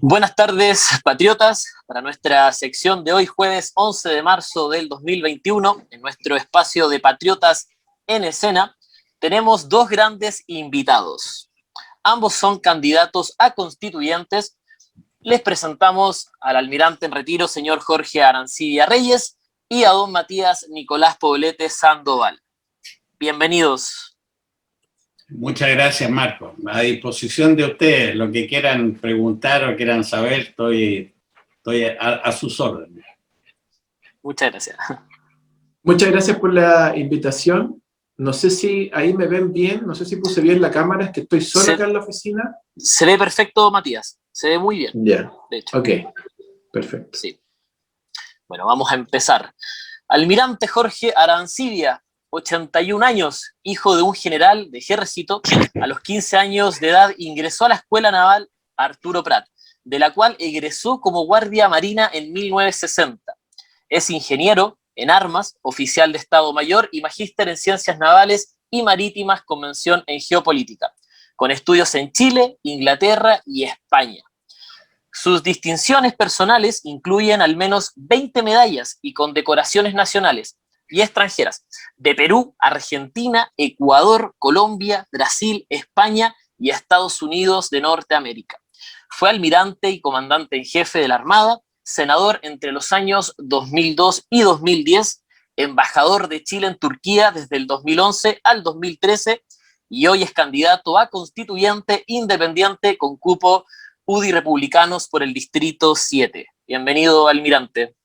Buenas tardes, patriotas. Para nuestra sección de hoy, jueves 11 de marzo del 2021, en nuestro espacio de Patriotas en Escena, tenemos dos grandes invitados. Ambos son candidatos a constituyentes. Les presentamos al almirante en retiro, señor Jorge Arancibia Reyes, y a don Matías Nicolás Poblete Sandoval. Bienvenidos. Muchas gracias, Marco. A disposición de ustedes, lo que quieran preguntar o quieran saber, estoy a sus órdenes. Muchas gracias. Muchas gracias por la invitación. No sé si ahí me ven bien, no sé si puse bien la cámara, es que estoy solo acá en la oficina. Se ve perfecto, Matías. Se ve muy bien. Ya, de hecho. Ok, perfecto. Sí. Bueno, vamos a empezar. Almirante Jorge Arancibia, 81 años, hijo de un general de ejército, a los 15 años de edad ingresó a la Escuela Naval Arturo Prat, de la cual egresó como guardia marina en 1960. Es ingeniero en armas, oficial de Estado Mayor y magíster en ciencias navales y marítimas con mención en geopolítica, con estudios en Chile, Inglaterra y España. Sus distinciones personales incluyen al menos 20 medallas y condecoraciones nacionales y extranjeras de Perú, Argentina, Ecuador, Colombia, Brasil, España y Estados Unidos de Norteamérica. Fue almirante y comandante en jefe de la Armada, senador entre los años 2002 y 2010, embajador de Chile en Turquía desde el 2011 al 2013 y hoy es candidato a constituyente independiente con cupo UDI Republicanos por el Distrito 7. Bienvenido, almirante.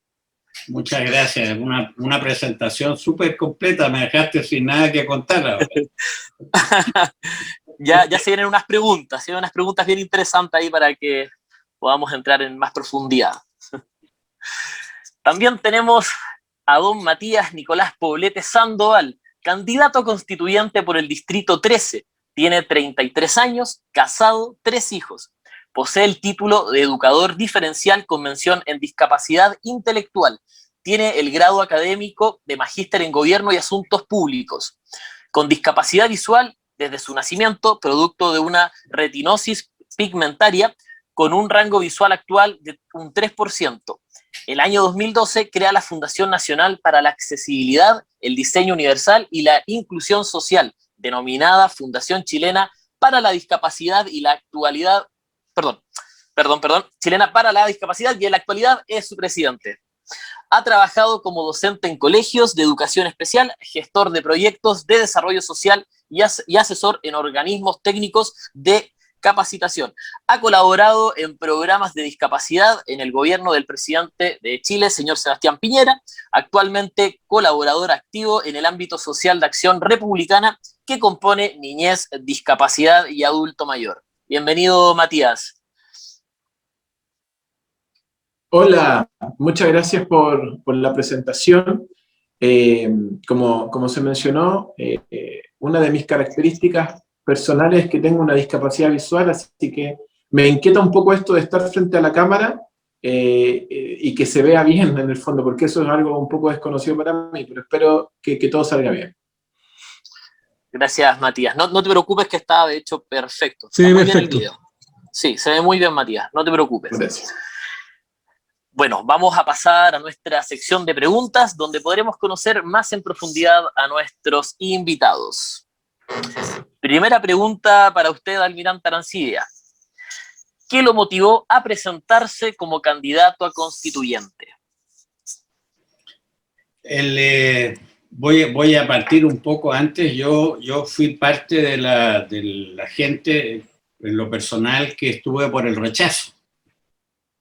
Muchas gracias. Una presentación súper completa. Me dejaste sin nada que contar ahora. ya se vienen unas preguntas bien interesantes ahí para que podamos entrar en más profundidad. También tenemos a don Matías Nicolás Poblete Sandoval, candidato a constituyente por el Distrito 13. Tiene 33 años, casado, 3 hijos. Posee el título de educador diferencial con mención en discapacidad intelectual. Tiene el grado académico de magíster en gobierno y asuntos públicos. Con discapacidad visual desde su nacimiento, producto de una retinosis pigmentaria, con un rango visual actual de un 3%. El año 2012 crea la Fundación Nacional para la Accesibilidad, el Diseño Universal y la Inclusión Social, denominada Fundación Chilena para la Discapacidad y la actualidad Chilena para la Discapacidad, y en la actualidad es su presidente. Ha trabajado como docente en colegios de educación especial, gestor de proyectos de desarrollo social y asesor en organismos técnicos de capacitación. Ha colaborado en programas de discapacidad en el gobierno del presidente de Chile, señor Sebastián Piñera, actualmente colaborador activo en el ámbito social de acción republicana que compone Niñez, Discapacidad y Adulto Mayor. Bienvenido, Matías. Hola, muchas gracias por la presentación. Como se mencionó, una de mis características personales es que tengo una discapacidad visual, así que me inquieta un poco esto de estar frente a la cámara y que se vea bien en el fondo, porque eso es algo un poco desconocido para mí, pero espero que todo salga bien. Gracias, Matías. No te preocupes, que está de hecho perfecto. Sí, está muy perfecto. bien el video. Sí, se ve muy bien, Matías. No te preocupes. Gracias. Bueno, vamos a pasar a nuestra sección de preguntas, donde podremos conocer más en profundidad a nuestros invitados. Primera pregunta para usted, almirante Arancibia. ¿Qué lo motivó a presentarse como candidato a constituyente? Voy a partir un poco antes. Yo fui parte de la gente, en lo personal, que estuve por el rechazo.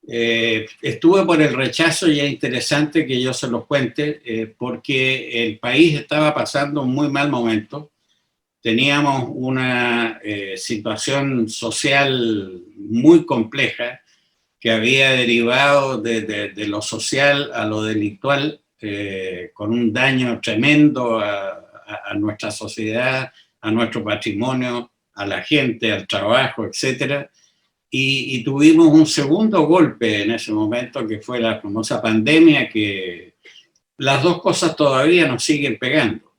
Estuve por el rechazo, y es interesante que yo se los cuente, porque el país estaba pasando un muy mal momento. Teníamos una situación social muy compleja que había derivado de lo social a lo delictual, con un daño tremendo a nuestra sociedad, a nuestro patrimonio, a la gente, al trabajo, etcétera. Y tuvimos un segundo golpe en ese momento, que fue la famosa pandemia, que las dos cosas todavía nos siguen pegando.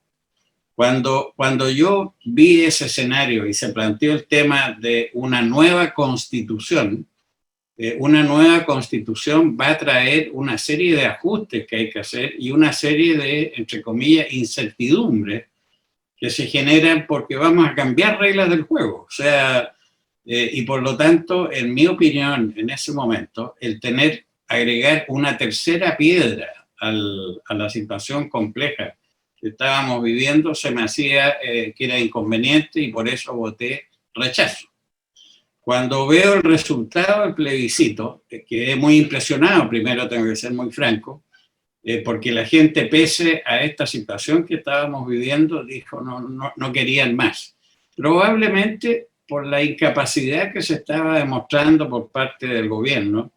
Cuando yo vi ese escenario y se planteó el tema de una nueva constitución, una nueva constitución va a traer una serie de ajustes que hay que hacer y una serie de, entre comillas, incertidumbres que se generan porque vamos a cambiar reglas del juego. O sea, y por lo tanto, en mi opinión, en ese momento, el agregar una tercera piedra a la situación compleja que estábamos viviendo se me hacía que era inconveniente y por eso voté rechazo. Cuando veo el resultado del plebiscito, quedé muy impresionado, primero tengo que ser muy franco, porque la gente, pese a esta situación que estábamos viviendo, dijo no querían más. Probablemente por la incapacidad que se estaba demostrando por parte del gobierno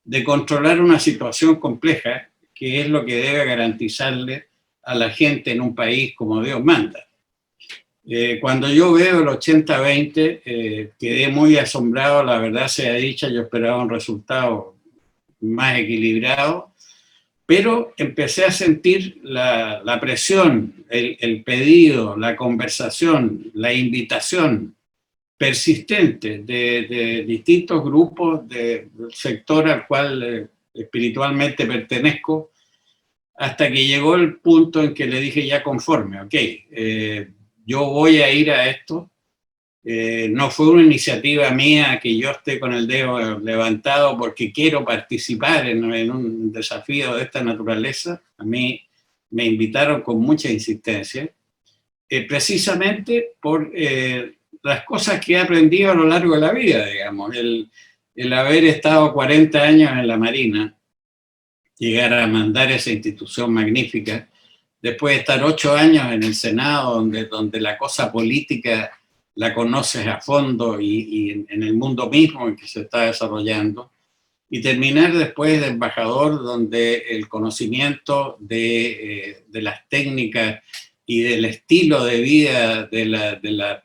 de controlar una situación compleja, que es lo que debe garantizarle a la gente en un país como Dios manda. Cuando yo veo el 80-20, quedé muy asombrado, la verdad sea dicha, yo esperaba un resultado más equilibrado, pero empecé a sentir la presión, el pedido, la conversación, la invitación persistente de distintos grupos del sector al cual espiritualmente pertenezco, hasta que llegó el punto en que le dije ya conforme, ok, yo voy a ir a esto. No fue una iniciativa mía que yo esté con el dedo levantado porque quiero participar en un desafío de esta naturaleza. A mí me invitaron con mucha insistencia, precisamente por las cosas que he aprendido a lo largo de la vida, digamos. El haber estado 40 años en la Marina, llegar a mandar esa institución magnífica, después de estar 8 años en el Senado, donde la cosa política la conoces a fondo y en el mundo mismo en que se está desarrollando, y terminar después de embajador, donde el conocimiento de las técnicas y del estilo de vida de la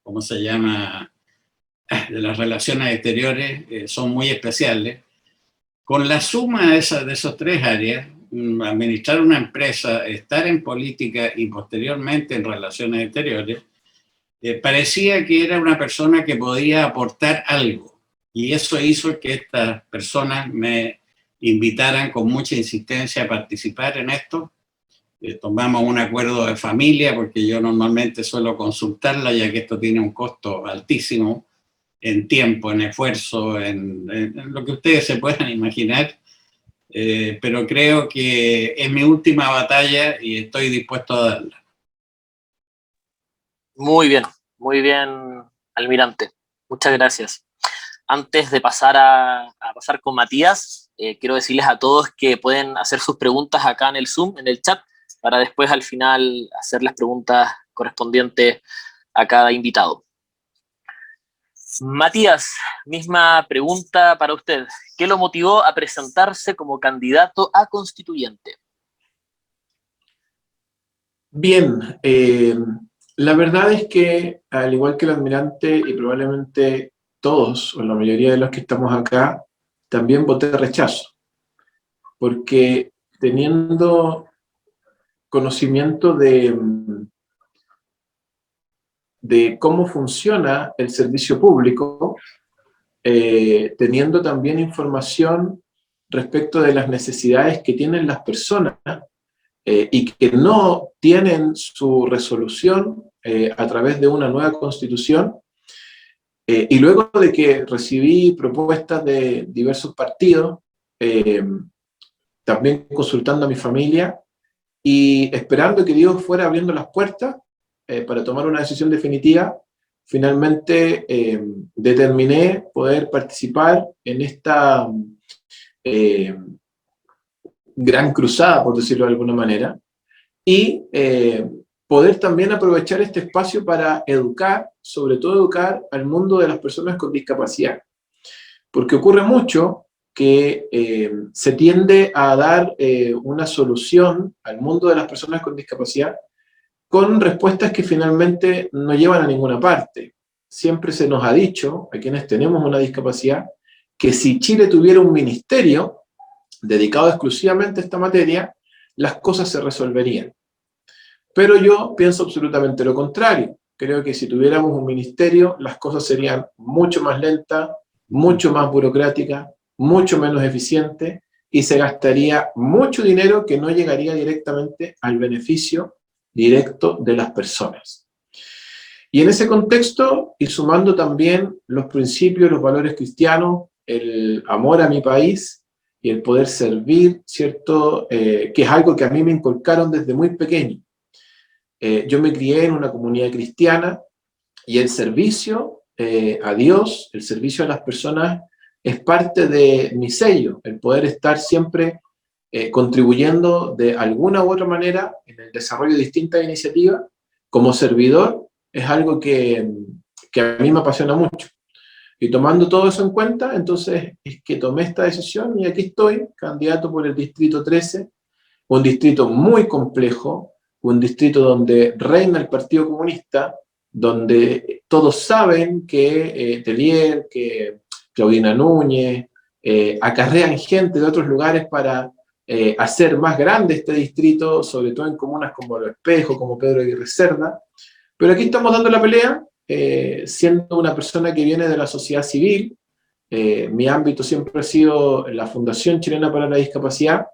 ¿cómo se llama?, de las relaciones exteriores son muy especiales. Con la suma de esos 3 áreas, administrar una empresa, estar en política y posteriormente en relaciones exteriores, parecía que era una persona que podía aportar algo. Y eso hizo que estas personas me invitaran con mucha insistencia a participar en esto. Tomamos un acuerdo de familia, porque yo normalmente suelo consultarla, ya que esto tiene un costo altísimo en tiempo, en esfuerzo, en lo que ustedes se puedan imaginar. Pero creo que es mi última batalla y estoy dispuesto a darla. Muy bien, almirante. Muchas gracias. Antes de pasar a pasar con Matías, quiero decirles a todos que pueden hacer sus preguntas acá en el Zoom, en el chat, para después al final hacer las preguntas correspondientes a cada invitado. Matías, misma pregunta para usted. ¿Qué lo motivó a presentarse como candidato a constituyente? Bien, la verdad es que, al igual que el almirante y probablemente todos, o la mayoría de los que estamos acá, también voté rechazo, porque teniendo conocimiento de cómo funciona el servicio público, teniendo también información respecto de las necesidades que tienen las personas y que no tienen su resolución a través de una nueva constitución, y luego de que recibí propuestas de diversos partidos, también consultando a mi familia y esperando que Dios fuera abriendo las puertas para tomar una decisión definitiva, finalmente determiné poder participar en esta gran cruzada, por decirlo de alguna manera, y poder también aprovechar este espacio para educar, sobre todo educar al mundo de las personas con discapacidad. Porque ocurre mucho que se tiende a dar una solución al mundo de las personas con discapacidad con respuestas que finalmente no llevan a ninguna parte. Siempre se nos ha dicho, a quienes tenemos una discapacidad, que si Chile tuviera un ministerio dedicado exclusivamente a esta materia, las cosas se resolverían. Pero yo pienso absolutamente lo contrario. creo que si tuviéramos un ministerio, las cosas serían mucho más lentas, mucho más burocráticas, mucho menos eficientes, y se gastaría mucho dinero que no llegaría directamente al beneficio directo de las personas. Y en ese contexto, y sumando también los principios, los valores cristianos, el amor a mi país y el poder servir, ¿cierto? Que es algo que a mí me inculcaron desde muy pequeño. Yo me crié en una comunidad cristiana y el servicio a Dios, el servicio a las personas, es parte de mi sello, el poder estar siempre contribuyendo de alguna u otra manera en el desarrollo de distintas iniciativas. Como servidor, es algo que a mí me apasiona mucho. Y tomando todo eso en cuenta, entonces es que tomé esta decisión y aquí estoy, candidato por el Distrito 13, un distrito muy complejo, un distrito donde reina el Partido Comunista, donde todos saben que Telier, que Claudina Núñez, acarrean gente de otros lugares para hacer más grande este distrito, sobre todo en comunas como Los Espejos, como Pedro Aguirre Cerda. Pero aquí estamos dando la pelea, siendo una persona que viene de la sociedad civil. Mi ámbito siempre ha sido la Fundación Chilena para la Discapacidad,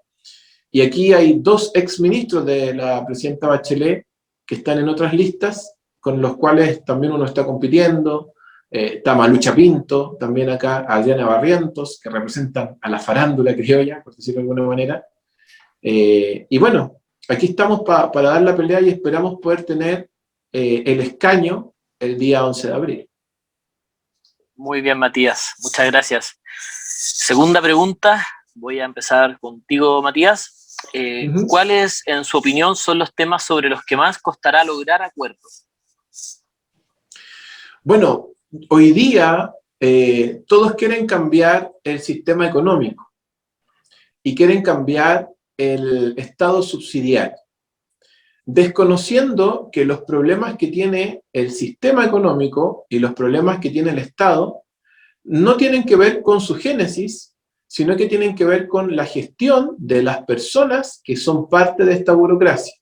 y aquí hay dos exministros de la presidenta Bachelet que están en otras listas, con los cuales también uno está compitiendo. Está Malucha Pinto, también acá Adriana Barrientos, que representan a la farándula criolla, por decirlo de alguna manera. Y bueno, aquí estamos para dar la pelea y esperamos poder tener el escaño el día 11 de abril. Muy bien, Matías, muchas gracias. Segunda pregunta, voy a empezar contigo, Matías. ¿Cuáles, en su opinión, son los temas sobre los que más costará lograr acuerdos? Bueno, hoy día todos quieren cambiar el sistema económico y quieren cambiar el Estado subsidiario, desconociendo que los problemas que tiene el sistema económico y los problemas que tiene el Estado no tienen que ver con su génesis, sino que tienen que ver con la gestión de las personas que son parte de esta burocracia.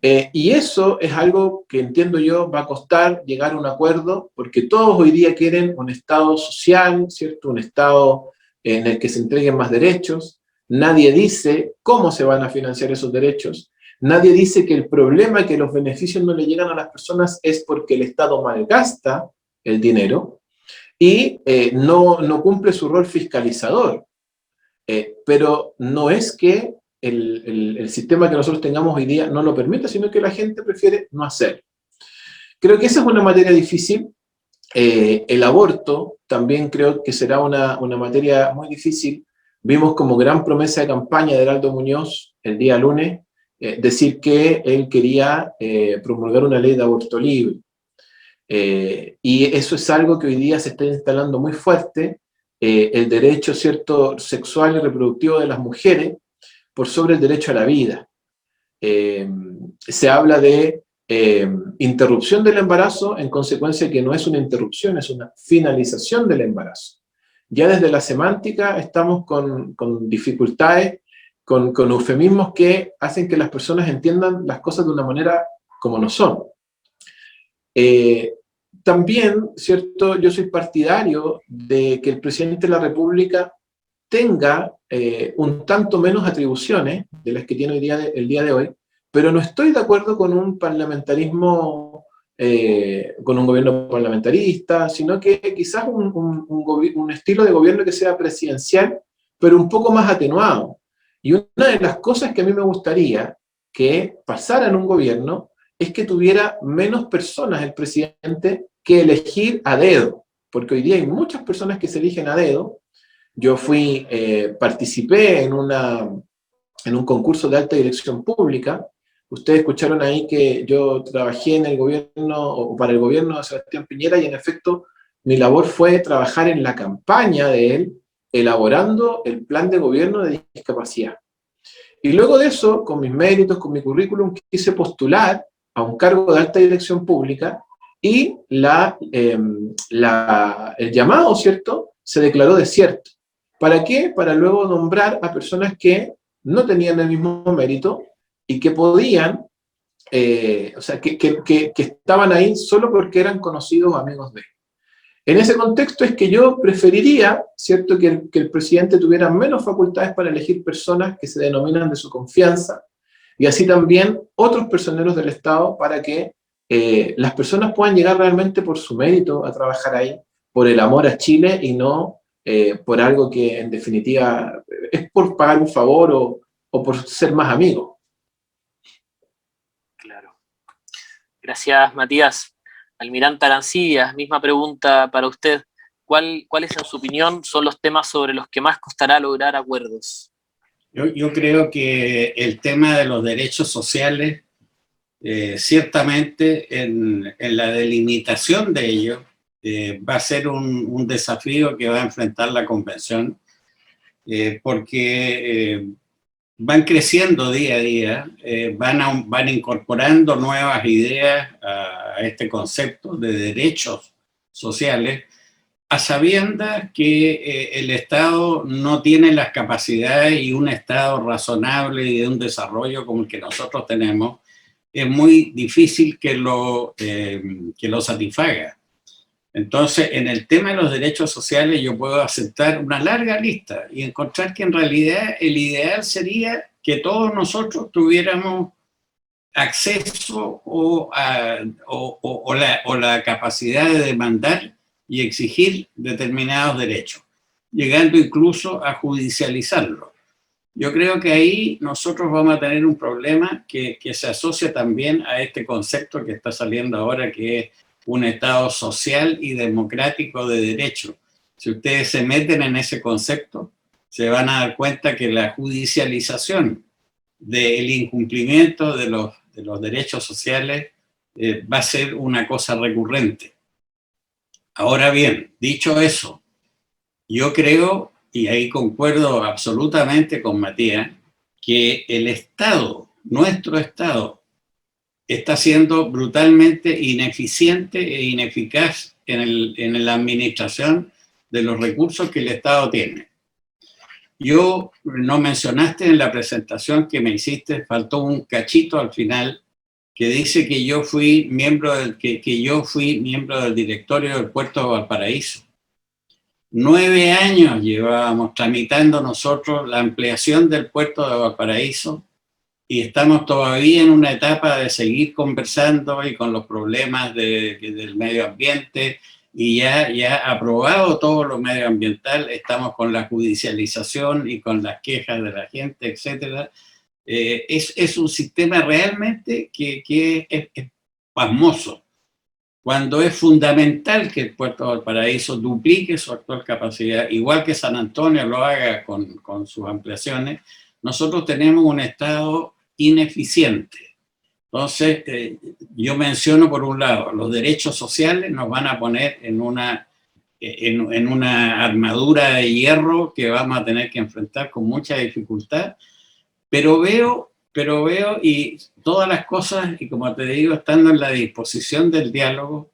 Y eso es algo que entiendo yo va a costar llegar a un acuerdo, porque todos hoy día quieren un Estado social, ¿cierto? Un Estado en el que se entreguen más derechos. Nadie dice cómo se van a financiar esos derechos. Nadie dice que el problema, que los beneficios no le llegan a las personas, es porque el Estado malgasta el dinero y no cumple su rol fiscalizador. Pero no es que el sistema que nosotros tengamos hoy día no lo permita, sino que la gente prefiere no hacerlo. Creo que esa es una materia difícil. El aborto también creo que será una materia muy difícil. Vimos como gran promesa de campaña de Heraldo Muñoz el día lunes decir que él quería promulgar una ley de aborto libre. Y eso es algo que hoy día se está instalando muy fuerte, el derecho, ¿cierto?, sexual y reproductivo de las mujeres por sobre el derecho a la vida. Se habla de interrupción del embarazo, en consecuencia que no es una interrupción, es una finalización del embarazo. Ya desde la semántica estamos con dificultades, con eufemismos que hacen que las personas entiendan las cosas de una manera como no son. También, ¿cierto?, yo soy partidario de que el presidente de la República tenga un tanto menos atribuciones de las que tiene el día de hoy, pero no estoy de acuerdo con un parlamentarismo, con un gobierno parlamentarista, sino que quizás un estilo de gobierno que sea presidencial, pero un poco más atenuado. Y una de las cosas que a mí me gustaría que pasara en un gobierno es que tuviera menos personas el presidente que elegir a dedo, porque hoy día hay muchas personas que se eligen a dedo. Yo participé en un concurso de alta dirección pública. Ustedes escucharon ahí que yo trabajé en el gobierno, o para el gobierno de Sebastián Piñera, y en efecto mi labor fue trabajar en la campaña de él, elaborando el plan de gobierno de discapacidad. Y luego de eso, con mis méritos, con mi currículum, quise postular a un cargo de alta dirección pública, y el llamado, ¿cierto?, se declaró desierto. ¿Para qué? Para luego nombrar a personas que no tenían el mismo mérito y que podían o sea, que estaban ahí solo porque eran conocidos o amigos de él. En ese contexto es que yo preferiría, ¿cierto?, que el presidente tuviera menos facultades para elegir personas que se denominan de su confianza, y así también otros personeros del Estado, para que las personas puedan llegar realmente por su mérito a trabajar ahí, por el amor a Chile y no por algo que en definitiva es por pagar un favor o por ser más amigos. Claro. Gracias, Matías. Almirante Arancibia, misma pregunta para usted. ¿Cuáles, en su opinión, son los temas sobre los que más costará lograr acuerdos? Yo creo que el tema de los derechos sociales, ciertamente en la delimitación de ellos, va a ser un desafío que va a enfrentar la Convención, porque van creciendo día a día, van incorporando nuevas ideas a este concepto de derechos sociales, a sabiendas que el Estado no tiene las capacidades, y un Estado razonable y de un desarrollo como el que nosotros tenemos, es muy difícil que lo satisfaga. Entonces, en el tema de los derechos sociales yo puedo aceptar una larga lista y encontrar que en realidad el ideal sería que todos nosotros tuviéramos acceso o la capacidad de demandar y exigir determinados derechos, llegando incluso a judicializarlo. Yo creo que ahí nosotros vamos a tener un problema que se asocia también a este concepto que está saliendo ahora, que es un Estado social y democrático de derecho. Si ustedes se meten en ese concepto, se van a dar cuenta que la judicialización del incumplimiento de los derechos sociales va a ser una cosa recurrente. Ahora bien, dicho eso, yo creo, y ahí concuerdo absolutamente con Matías, que el Estado, nuestro Estado, está siendo brutalmente ineficiente e ineficaz en la administración de los recursos que el Estado tiene. No mencionaste en la presentación que me hiciste, faltó un cachito al final, que dice que yo fui miembro del directorio del puerto de Valparaíso. 9 años llevábamos tramitando nosotros la ampliación del puerto de Valparaíso, y estamos todavía en una etapa de seguir conversando y con los problemas del medio ambiente, y ya aprobado todo lo medioambiental, estamos con la judicialización y con las quejas de la gente, etc. Es un sistema realmente que es pasmoso, cuando es fundamental que el puerto de Valparaíso duplique su actual capacidad, igual que San Antonio lo haga con sus ampliaciones. Nosotros tenemos un Estado ineficiente. Entonces, yo menciono por un lado, los derechos sociales nos van a poner en una armadura de hierro que vamos a tener que enfrentar con mucha dificultad, pero veo y todas las cosas, y como te digo, estando en la disposición del diálogo,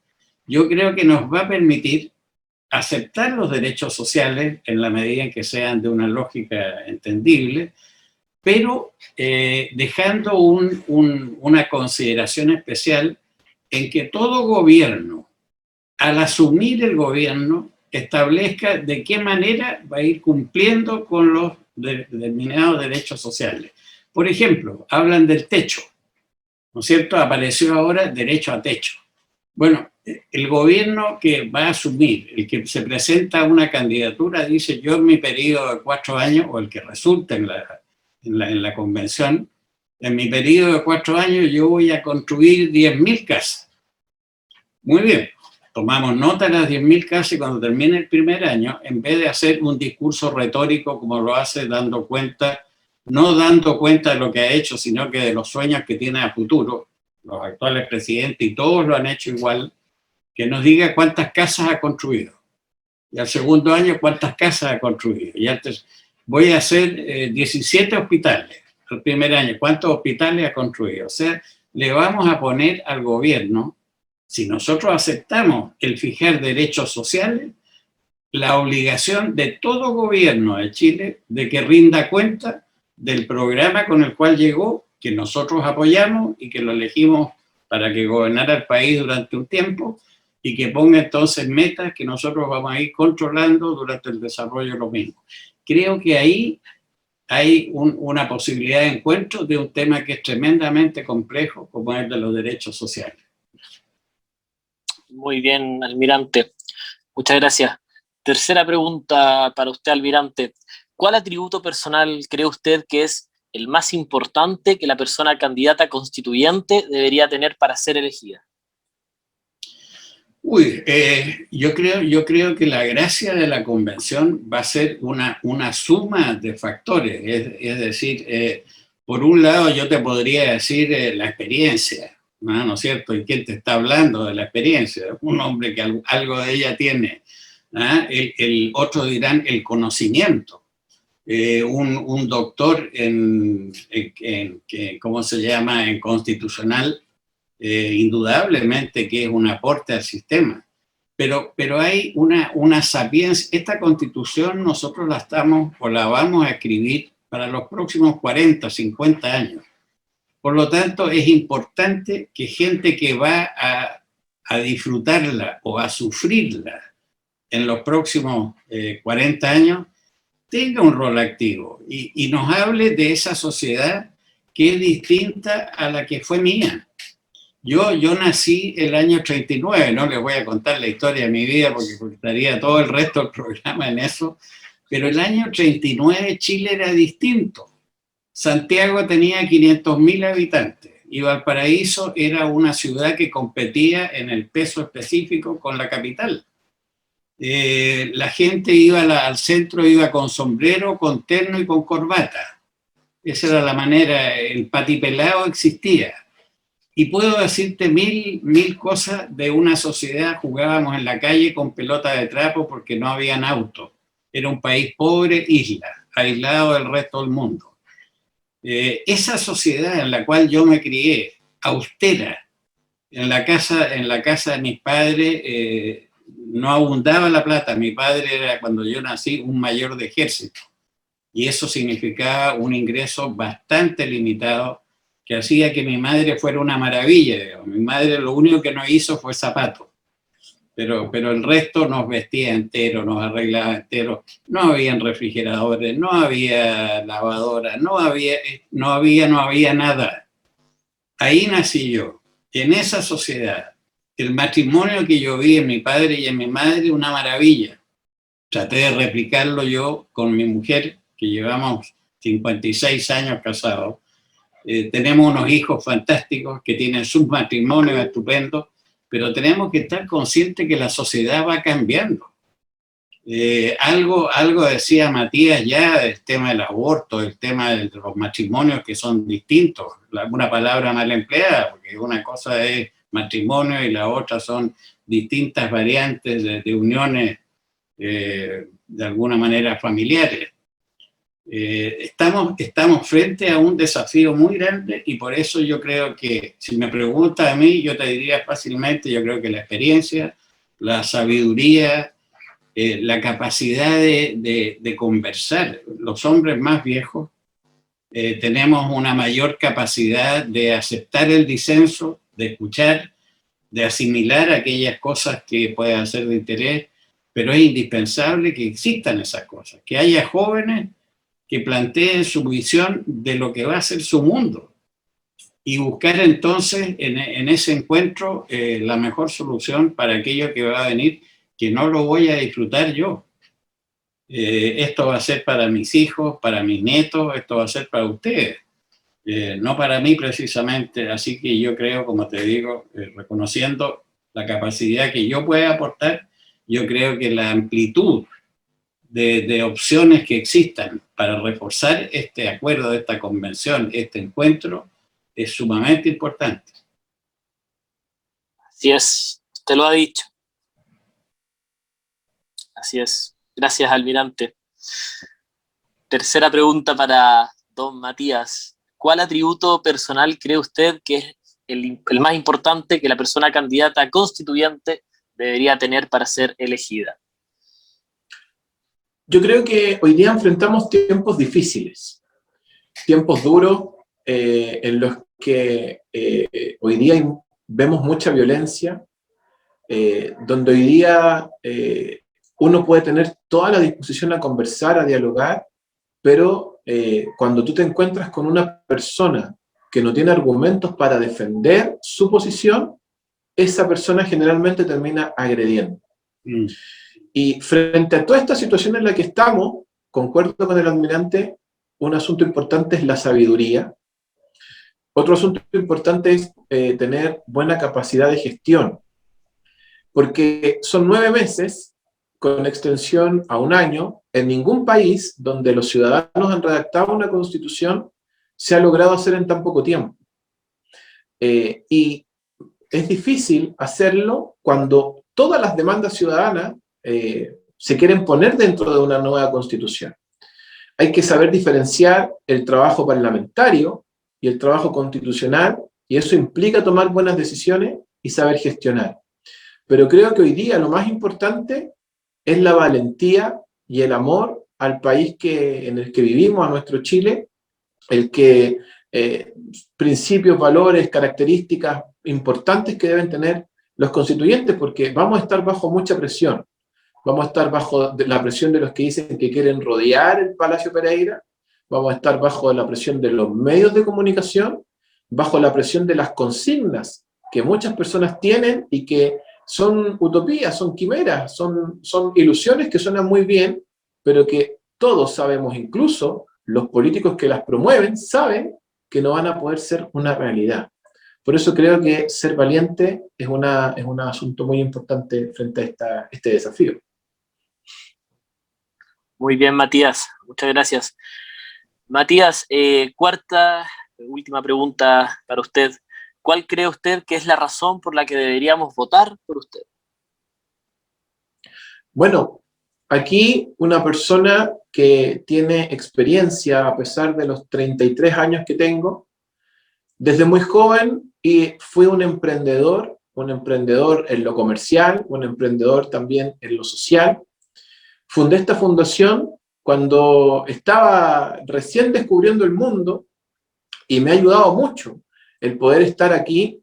yo creo que nos va a permitir aceptar los derechos sociales en la medida en que sean de una lógica entendible, pero dejando una consideración especial en que todo gobierno, al asumir el gobierno, establezca de qué manera va a ir cumpliendo con los determinados derechos sociales. Por ejemplo, hablan del techo, ¿no es cierto? Apareció ahora derecho a techo. Bueno, el gobierno que va a asumir, el que se presenta a una candidatura, dice: yo en mi periodo de 4 años, o el que resulta en la convención, en mi periodo de 4 años yo voy a construir 10.000 casas. Muy bien, tomamos nota de las 10.000 casas, y cuando termine el primer año, en vez de hacer un discurso retórico como lo hace, no dando cuenta de lo que ha hecho, sino que de los sueños que tiene a futuro, los actuales presidentes, y todos lo han hecho igual, que nos diga cuántas casas ha construido. Y al segundo año, cuántas casas ha construido. Y antes, voy a hacer 17 hospitales. El primer año, ¿cuántos hospitales ha construido? O sea, le vamos a poner al gobierno, si nosotros aceptamos el fijar derechos sociales, la obligación de todo gobierno de Chile de que rinda cuenta del programa con el cual llegó, que nosotros apoyamos y que lo elegimos para que gobernara el país durante un tiempo, y que ponga entonces metas que nosotros vamos a ir controlando durante el desarrollo de lo mismo. Creo que ahí hay una posibilidad de encuentro de un tema que es tremendamente complejo, como es el de los derechos sociales. Muy bien, almirante. Muchas gracias. Tercera pregunta para usted, almirante. ¿Cuál atributo personal cree usted que es el más importante que la persona candidata constituyente debería tener para ser elegida? Yo creo que la gracia de la convención va a ser una suma de factores. Es decir, por un lado yo te podría decir la experiencia, ¿no es cierto? ¿Y quién te está hablando de la experiencia? Un hombre que algo de ella tiene. ¿Ah? Otros dirán el conocimiento. Un doctor ¿cómo se llama? En constitucional, indudablemente que es un aporte al sistema. Pero hay una sapiencia. Esta constitución nosotros la vamos a escribir para los próximos 40, 50 años. Por lo tanto, es importante que gente que va a disfrutarla o a sufrirla en los próximos 40 años tenga un rol activo y nos hable de esa sociedad que es distinta a la que fue mía. Yo nací el año 39, no les voy a contar la historia de mi vida porque estaría todo el resto del programa en eso, pero el año 39 Chile era distinto. Santiago tenía 500.000 habitantes y Valparaíso era una ciudad que competía en el peso específico con la capital. La gente iba al centro, iba con sombrero, con terno y con corbata. Esa era la manera, el patipelado existía. Y puedo decirte mil cosas de una sociedad. Jugábamos en la calle con pelota de trapo porque no habían autos. Era un país pobre, isla, aislado del resto del mundo. Esa sociedad en la cual yo me crié, austera, en la casa de mis padres, no abundaba la plata. Mi padre era, cuando yo nací, un mayor de ejército. Y eso significaba un ingreso bastante limitado que hacía que mi madre fuera una maravilla. Digamos. Mi madre lo único que no hizo fue zapatos, pero el resto nos vestía entero, nos arreglaba entero. No había refrigeradores, no había lavadoras, no había nada. Ahí nací yo, en esa sociedad. El matrimonio que yo vi en mi padre y en mi madre, una maravilla. Traté de replicarlo yo con mi mujer, que llevamos 56 años casados. Tenemos unos hijos fantásticos que tienen sus matrimonios estupendos, pero tenemos que estar conscientes que la sociedad va cambiando. Algo decía Matías ya del tema del aborto, el tema de los matrimonios que son distintos, una palabra mal empleada, porque una cosa es matrimonio y la otra son distintas variantes de uniones de alguna manera familiares. Estamos frente a un desafío muy grande y por eso yo creo que, si me preguntas a mí, yo te diría fácilmente, yo creo que la experiencia, la sabiduría, la capacidad de conversar. Los hombres más viejos tenemos una mayor capacidad de aceptar el disenso, de escuchar, de asimilar aquellas cosas que puedan ser de interés, pero es indispensable que existan esas cosas, que haya jóvenes que planteen su visión de lo que va a ser su mundo y buscar entonces en ese encuentro la mejor solución para aquello que va a venir, que no lo voy a disfrutar yo. Esto va a ser para mis hijos, para mis nietos, esto va a ser para ustedes, no para mí precisamente. Así que yo creo, como te digo, reconociendo la capacidad que yo pueda aportar, yo creo que la amplitud de opciones que existan para reforzar este acuerdo, esta convención, este encuentro, es sumamente importante. Así es, usted lo ha dicho. Así es. Gracias, almirante. Tercera pregunta para don Matías. ¿Cuál atributo personal cree usted que es el más importante que la persona candidata constituyente debería tener para ser elegida? Yo creo que hoy día enfrentamos tiempos difíciles, tiempos duros, en los que hoy día vemos mucha violencia, donde hoy día uno puede tener toda la disposición a conversar, a dialogar, pero cuando tú te encuentras con una persona que no tiene argumentos para defender su posición, esa persona generalmente termina agrediendo. Y frente a toda esta situación en la que estamos, concuerdo con el almirante, un asunto importante es la sabiduría. Otro asunto importante es tener buena capacidad de gestión, porque son 9 meses con extensión a 1 año. En ningún país donde los ciudadanos han redactado una constitución se ha logrado hacer en tan poco tiempo. Y es difícil hacerlo cuando todas las demandas ciudadanas se quieren poner dentro de una nueva constitución. Hay que saber diferenciar el trabajo parlamentario y el trabajo constitucional, y eso implica tomar buenas decisiones y saber gestionar. Pero creo que hoy día lo más importante es la valentía y el amor al país en el que vivimos, a nuestro Chile, el que principios, valores, características importantes que deben tener los constituyentes, porque vamos a estar bajo mucha presión. Vamos a estar bajo la presión de los que dicen que quieren rodear el Palacio Pereira, vamos a estar bajo la presión de los medios de comunicación, bajo la presión de las consignas que muchas personas tienen y que son utopías, son quimeras, son ilusiones que suenan muy bien, pero que todos sabemos, incluso los políticos que las promueven, saben que no van a poder ser una realidad. Por eso creo que ser valiente es un asunto muy importante frente a este desafío. Muy bien, Matías, muchas gracias. Matías, cuarta, última pregunta para usted. ¿Cuál cree usted que es la razón por la que deberíamos votar por usted? Bueno, aquí una persona que tiene experiencia a pesar de los 33 años que tengo, desde muy joven, y fui un emprendedor en lo comercial, un emprendedor también en lo social. Fundé esta fundación cuando estaba recién descubriendo el mundo y me ha ayudado mucho el poder estar aquí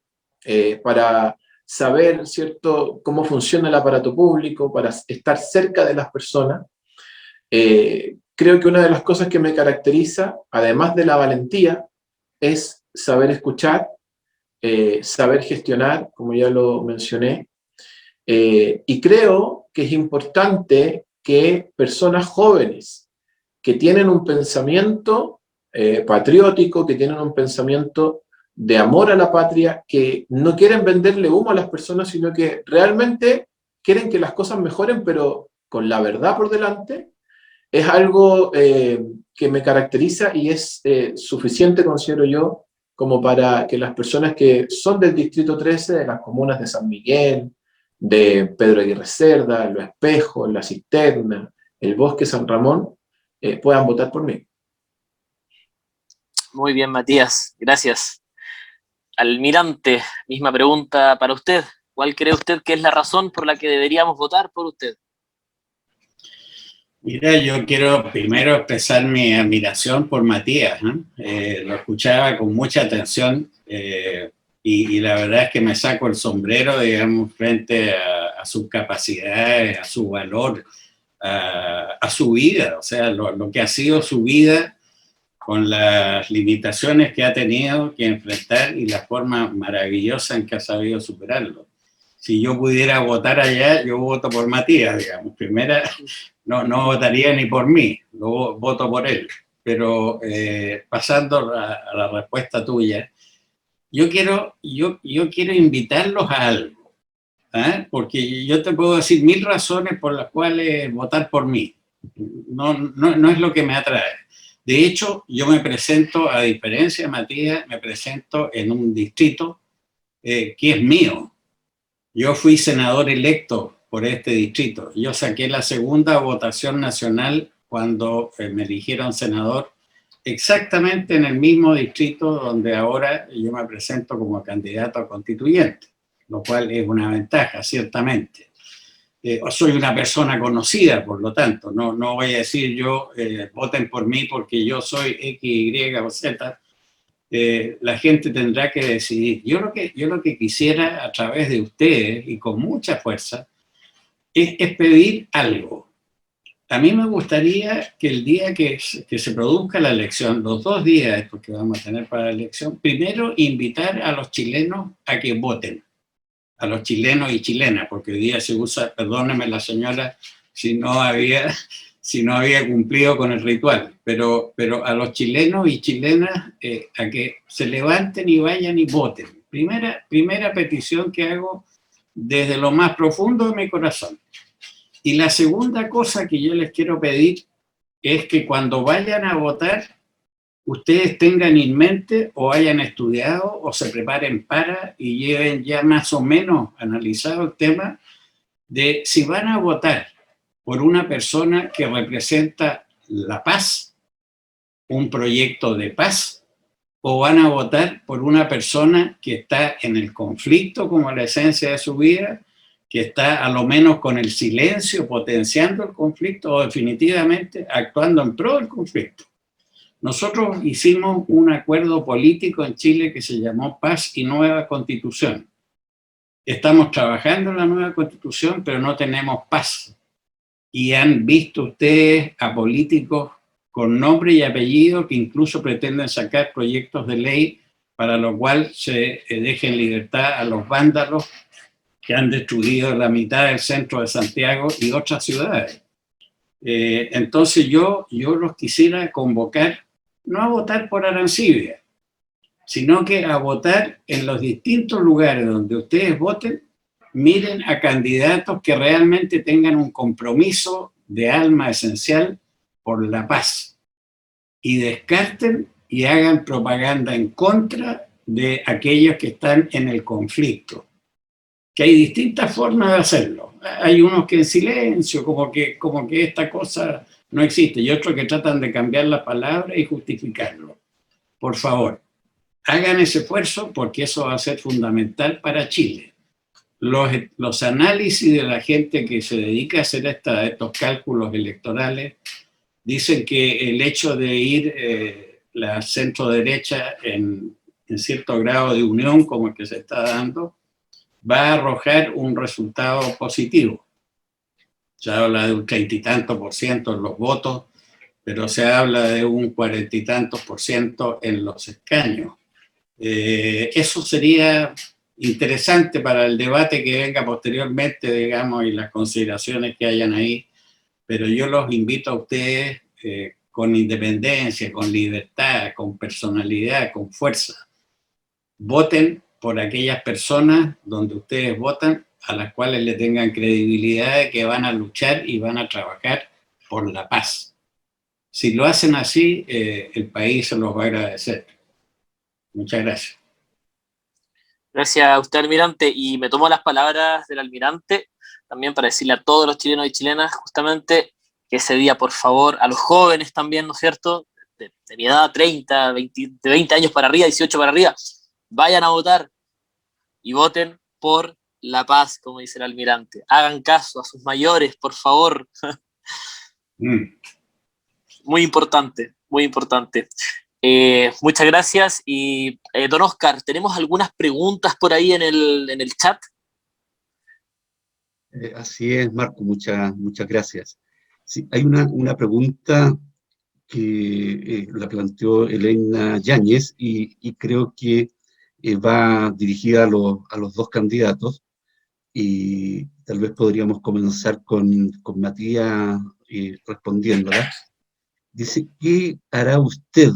para saber, ¿cierto?, cómo funciona el aparato público, para estar cerca de las personas. Creo que una de las cosas que me caracteriza, además de la valentía, es saber escuchar, saber gestionar, como ya lo mencioné, y creo que es importante que personas jóvenes que tienen un pensamiento patriótico, que tienen un pensamiento de amor a la patria, que no quieren venderle humo a las personas, sino que realmente quieren que las cosas mejoren, pero con la verdad por delante, es algo que me caracteriza y es suficiente, considero yo, como para que las personas que son del Distrito 13, de las comunas de San Miguel, de Pedro Aguirre Cerda, Los Espejos, La Cisterna, el Bosque San Ramón, puedan votar por mí. Muy bien, Matías, gracias. Almirante, misma pregunta para usted. ¿Cuál cree usted que es la razón por la que deberíamos votar por usted? Mira, yo quiero primero expresar mi admiración por Matías, ¿no? Lo escuchaba con mucha atención y la verdad es que me saco el sombrero, digamos, frente a sus capacidades, a su valor, a su vida, o sea, lo que ha sido su vida con las limitaciones que ha tenido que enfrentar y la forma maravillosa en que ha sabido superarlo. Si yo pudiera votar allá, yo voto por Matías, digamos. Primera, no votaría ni por mí, voto por él. Pero pasando a la respuesta tuya, yo quiero invitarlos a algo, ¿eh? Porque yo te puedo decir 1000 razones por las cuales votar por mí. No es lo que me atrae. De hecho, yo me presento, a diferencia de Matías, me presento en un distrito que es mío. Yo fui senador electo por este distrito. Yo saqué la segunda votación nacional cuando me eligieron senador, exactamente en el mismo distrito donde ahora yo me presento como candidato a constituyente, lo cual es una ventaja, ciertamente. Soy una persona conocida, por lo tanto, no voy a decir yo, voten por mí porque yo soy X, Y o Z. la gente tendrá que decidir. Yo lo que quisiera a través de ustedes y con mucha fuerza es pedir algo. A mí me gustaría que el día que se produzca la elección, los 2 días estos que vamos a tener para la elección, primero invitar a los chilenos a que voten, a los chilenos y chilenas, porque hoy día se usa, perdóneme la señora si no había cumplido con el ritual, pero a los chilenos y chilenas a que se levanten y vayan y voten. Primera petición que hago desde lo más profundo de mi corazón. Y la segunda cosa que yo les quiero pedir es que cuando vayan a votar, ustedes tengan en mente o hayan estudiado o se preparen para y lleven ya más o menos analizado el tema de si van a votar por una persona que representa la paz, un proyecto de paz, o van a votar por una persona que está en el conflicto como la esencia de su vida, que está a lo menos con el silencio potenciando el conflicto o definitivamente actuando en pro del conflicto. Nosotros hicimos un acuerdo político en Chile que se llamó Paz y Nueva Constitución. Estamos trabajando en la nueva Constitución, pero no tenemos paz. Y han visto ustedes a políticos con nombre y apellido que incluso pretenden sacar proyectos de ley para lo cual se deje en libertad a los vándalos que han destruido la mitad del centro de Santiago y otras ciudades. Entonces yo los quisiera convocar, no a votar por Arancibia, sino que a votar en los distintos lugares donde ustedes voten, miren a candidatos que realmente tengan un compromiso de alma esencial por la paz y descarten y hagan propaganda en contra de aquellos que están en el conflicto. Que hay distintas formas de hacerlo. Hay unos que en silencio, como que esta cosa no existe, y otros que tratan de cambiar la palabra y justificarlo. Por favor, hagan ese esfuerzo porque eso va a ser fundamental para Chile. Los análisis de la gente que se dedica a hacer estos cálculos electorales dicen que el hecho de ir la centro derecha en cierto grado de unión como el que se está dando, va a arrojar un resultado positivo. Se habla de un 30 y tanto % en los votos, pero se habla de un 40 y tantos % en los escaños. Eso sería interesante para el debate que venga posteriormente, digamos, y las consideraciones que hayan ahí, pero yo los invito a ustedes con independencia, con libertad, con personalidad, con fuerza. Voten por aquellas personas donde ustedes votan, a las cuales le tengan credibilidad de que van a luchar y van a trabajar por la paz. Si lo hacen así, el país se los va a agradecer. Muchas gracias. Gracias a usted, almirante, y me tomo las palabras del almirante también para decirle a todos los chilenos y chilenas justamente que ese día, por favor, a los jóvenes también, ¿no es cierto?, de mi edad, 30, 20, de 20 años para arriba, 18 para arriba, vayan a votar y voten por la paz, como dice el almirante. Hagan caso a sus mayores, por favor. Muy importante, muy importante. Muchas gracias. Y don Oscar, tenemos algunas preguntas por ahí en el chat. Así es, Marco, muchas gracias. Sí, hay una pregunta que la planteó Elena Yáñez y creo que va dirigida a los dos candidatos, y tal vez podríamos comenzar con Matías respondiéndola. Dice, ¿qué hará usted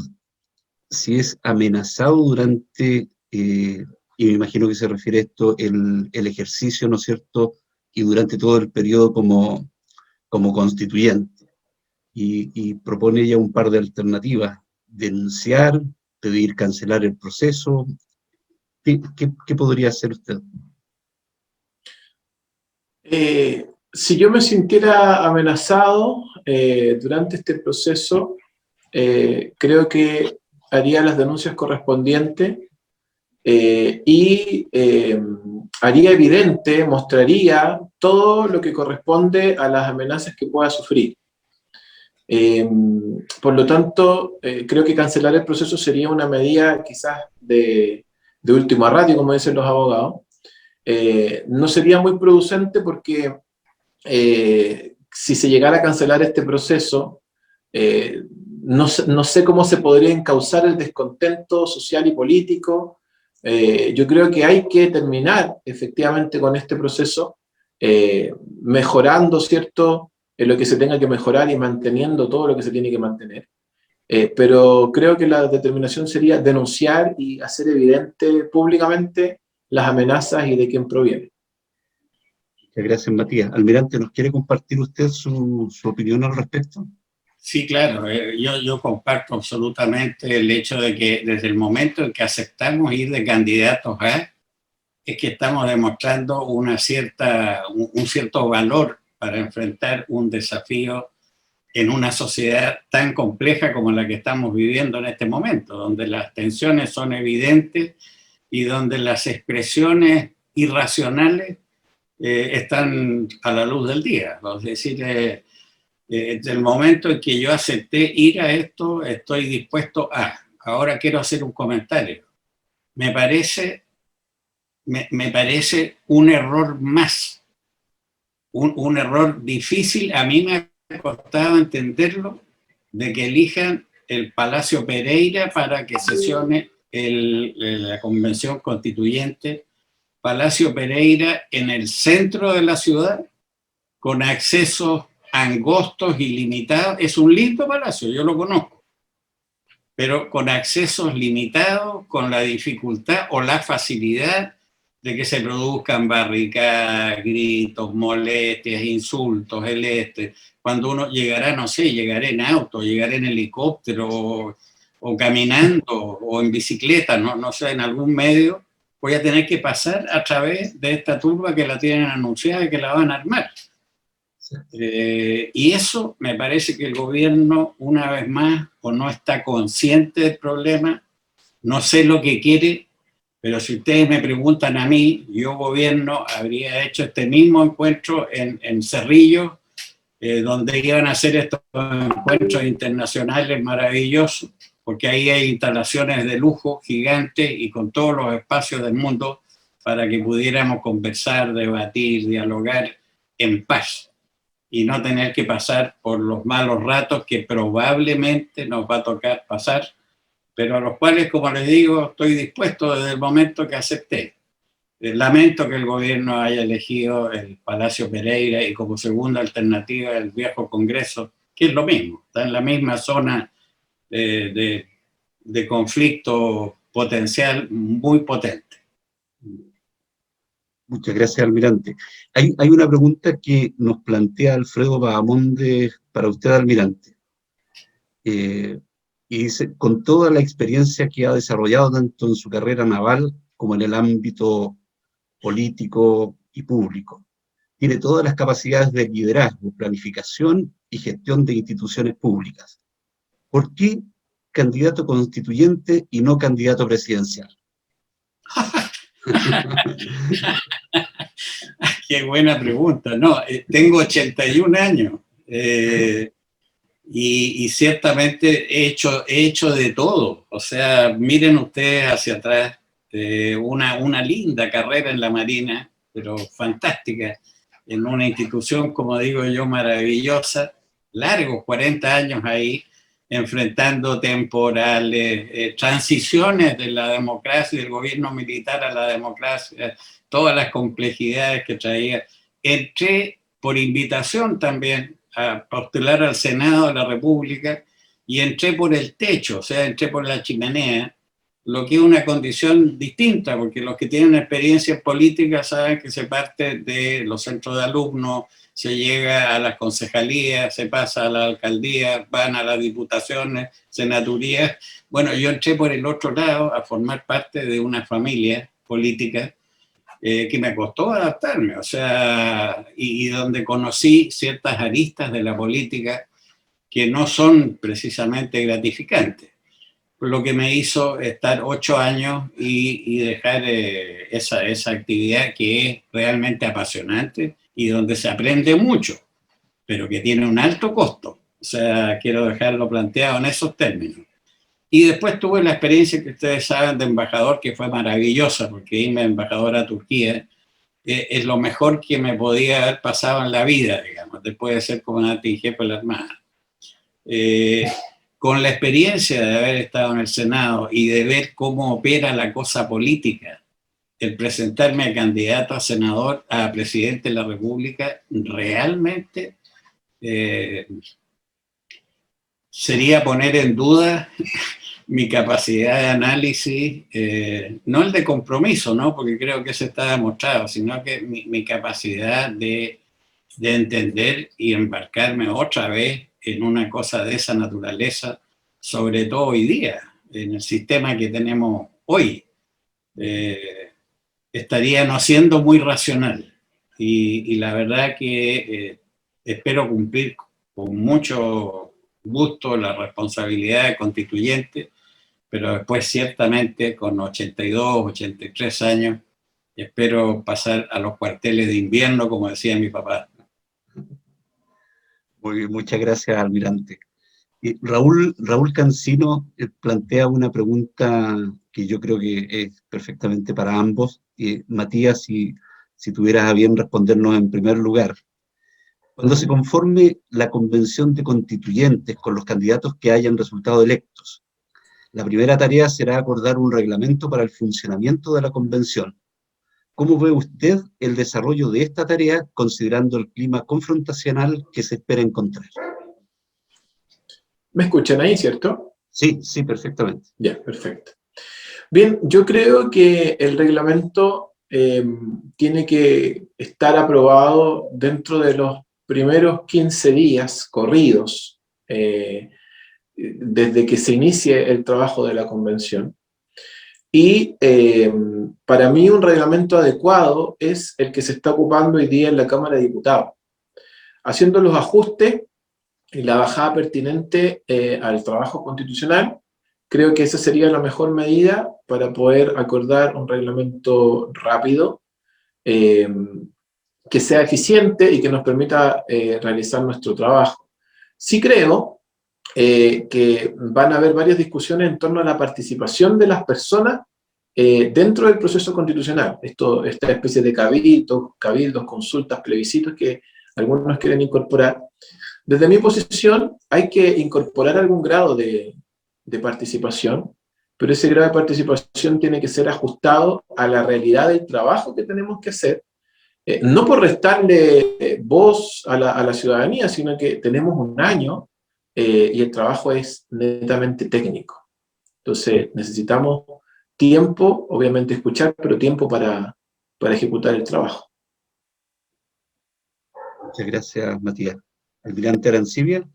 si es amenazado durante, y me imagino que se refiere a esto, el ejercicio, ¿no es cierto?, y durante todo el periodo como constituyente? Y propone ella un par de alternativas: denunciar, pedir cancelar el proceso. ¿Qué podría hacer usted? Si yo me sintiera amenazado durante este proceso, creo que haría las denuncias correspondientes y haría evidente, mostraría todo lo que corresponde a las amenazas que pueda sufrir. Por lo tanto, creo que cancelar el proceso sería una medida quizás de última ratio, como dicen los abogados. No sería muy producente porque si se llegara a cancelar este proceso, no sé cómo se podría encauzar el descontento social y político. Yo creo que hay que terminar efectivamente con este proceso, mejorando, ¿cierto?, en lo que se tenga que mejorar y manteniendo todo lo que se tiene que mantener. Pero creo que la determinación sería denunciar y hacer evidente públicamente las amenazas y de quién proviene. Muchas gracias, Matías. Almirante, ¿nos quiere compartir usted su opinión al respecto? Sí, claro, yo comparto absolutamente el hecho de que desde el momento en que aceptamos ir de candidatos a, es que estamos demostrando un cierto valor para enfrentar un desafío en una sociedad tan compleja como la que estamos viviendo en este momento, donde las tensiones son evidentes y donde las expresiones irracionales están a la luz del día. Es decir, desde el momento en que yo acepté ir a esto, estoy dispuesto a. Ahora quiero hacer un comentario. Me parece un error más, un error difícil. A mí me ha costado entenderlo, de que elijan el Palacio Pereira para que sesione la Convención Constituyente. Palacio Pereira en el centro de la ciudad, con accesos angostos y limitados. Es un lindo palacio, yo lo conozco, pero con accesos limitados, con la dificultad o la facilidad de que se produzcan barricadas, gritos, molestias, insultos, cuando uno llegará, no sé, llegaré en auto, llegaré en helicóptero, o caminando, o en bicicleta, no sé, en algún medio, voy a tener que pasar a través de esta turba que la tienen anunciada y que la van a armar. Y eso me parece que el gobierno, una vez más, o no está consciente del problema, no sé lo que quiere, pero si ustedes me preguntan a mí, yo gobierno habría hecho este mismo encuentro en Cerrillo, donde iban a hacer estos encuentros internacionales maravillosos, porque ahí hay instalaciones de lujo gigantes y con todos los espacios del mundo para que pudiéramos conversar, debatir, dialogar en paz y no tener que pasar por los malos ratos que probablemente nos va a tocar pasar, pero a los cuales, como les digo, estoy dispuesto desde el momento que acepté. Lamento que el gobierno haya elegido el Palacio Pereira y como segunda alternativa el viejo Congreso, que es lo mismo, está en la misma zona de conflicto potencial muy potente. Muchas gracias, Almirante. Hay una pregunta que nos plantea Alfredo Bahamonde para usted, Almirante. Y dice, con toda la experiencia que ha desarrollado tanto en su carrera naval como en el ámbito político y público, tiene todas las capacidades de liderazgo, planificación y gestión de instituciones públicas. ¿Por qué candidato constituyente y no candidato presidencial? Qué buena pregunta. No, tengo 81 años y ciertamente he hecho de todo. O sea, miren ustedes hacia atrás, una linda carrera en la Marina, pero fantástica, en una institución, como digo yo, maravillosa, largos 40 años ahí, enfrentando temporales, transiciones de la democracia y del gobierno militar a la democracia, todas las complejidades que traía. Entré por invitación también a postular al Senado de la República y entré por el techo, o sea, entré por la chimenea, lo que es una condición distinta, porque los que tienen experiencia política saben que se parte de los centros de alumnos, se llega a las concejalías, se pasa a la alcaldía, van a las diputaciones, senaturías. Bueno, yo entré por el otro lado a formar parte de una familia política que me costó adaptarme, o sea, y donde conocí ciertas aristas de la política que no son precisamente gratificantes, lo que me hizo estar 8 años y dejar esa actividad que es realmente apasionante y donde se aprende mucho, pero que tiene un alto costo. O sea, quiero dejarlo planteado en esos términos. Y después tuve la experiencia que ustedes saben de embajador, que fue maravillosa, porque irme embajador a Turquía es lo mejor que me podía haber pasado en la vida, digamos, después de ser comandante en jefe de la Armada. Con la experiencia de haber estado en el Senado y de ver cómo opera la cosa política, el presentarme a candidato a senador, a presidente de la República, realmente sería poner en duda mi capacidad de análisis, no el de compromiso, ¿no? Porque creo que eso está demostrado, sino que mi capacidad de entender y embarcarme otra vez en una cosa de esa naturaleza, sobre todo hoy día, en el sistema que tenemos hoy. Estaría no siendo muy racional. Y la verdad que espero cumplir con mucho gusto la responsabilidad de constituyente, pero después ciertamente con 82, 83 años, espero pasar a los cuarteles de invierno, como decía mi papá. Muy bien, muchas gracias, almirante. Raúl Cancino plantea una pregunta que yo creo que es perfectamente para ambos. Matías, si tuvieras a bien respondernos en primer lugar. Cuando se conforme la convención de constituyentes con los candidatos que hayan resultado electos, la primera tarea será acordar un reglamento para el funcionamiento de la convención. ¿Cómo ve usted el desarrollo de esta tarea considerando el clima confrontacional que se espera encontrar? ¿Me escuchan ahí, cierto? Sí, sí, perfectamente. Ya, perfecto. Bien, yo creo que el reglamento tiene que estar aprobado dentro de los primeros 15 días corridos, desde que se inicie el trabajo de la convención. Y para mí un reglamento adecuado es el que se está ocupando hoy día en la Cámara de Diputados, haciendo los ajustes y la bajada pertinente al trabajo constitucional. Creo que esa sería la mejor medida para poder acordar un reglamento rápido, que sea eficiente y que nos permita realizar nuestro trabajo. Sí creo que van a haber varias discusiones en torno a la participación de las personas dentro del proceso constitucional. Esta especie de cabildos, consultas, plebiscitos que algunos quieren incorporar. Desde mi posición, hay que incorporar algún grado de participación, pero ese grado de participación tiene que ser ajustado a la realidad del trabajo que tenemos que hacer, no por restarle voz a la ciudadanía, sino que tenemos un año y el trabajo es netamente técnico. Entonces necesitamos tiempo, obviamente escuchar, pero tiempo para ejecutar el trabajo. Muchas gracias, Matías. Almirante Arancibia.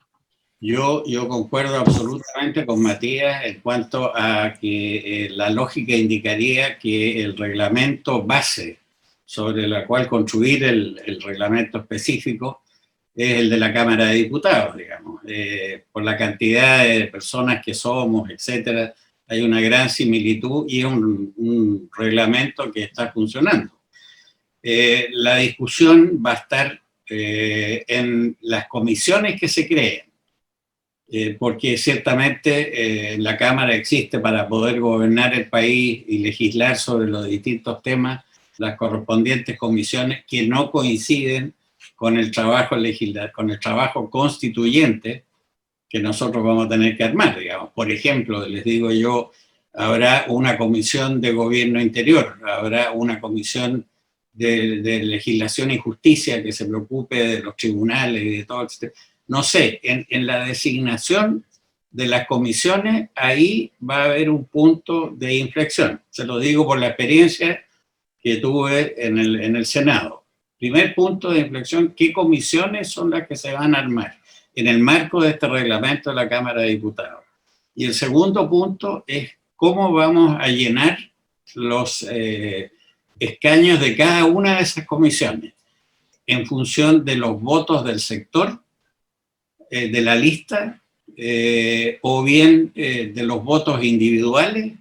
Yo concuerdo absolutamente con Matías en cuanto a que la lógica indicaría que el reglamento base sobre la cual construir el reglamento específico es el de la Cámara de Diputados, digamos. Por la cantidad de personas que somos, etcétera, hay una gran similitud y es un reglamento que está funcionando. La discusión va a estar en las comisiones que se creen, porque ciertamente la Cámara existe para poder gobernar el país y legislar sobre los distintos temas, las correspondientes comisiones que no coinciden con el trabajo con el trabajo constituyente que nosotros vamos a tener que armar, digamos. Por ejemplo, les digo yo, habrá una comisión de gobierno interior, habrá una comisión de legislación y justicia que se preocupe de los tribunales y de todo, etc. No sé, en la designación de las comisiones, ahí va a haber un punto de inflexión. Se lo digo por la experiencia que tuve en el Senado. Primer punto de inflexión, ¿qué comisiones son las que se van a armar en el marco de este reglamento de la Cámara de Diputados? Y el segundo punto es cómo vamos a llenar los escaños de cada una de esas comisiones en función de los votos del sector, de la lista, o bien de los votos individuales.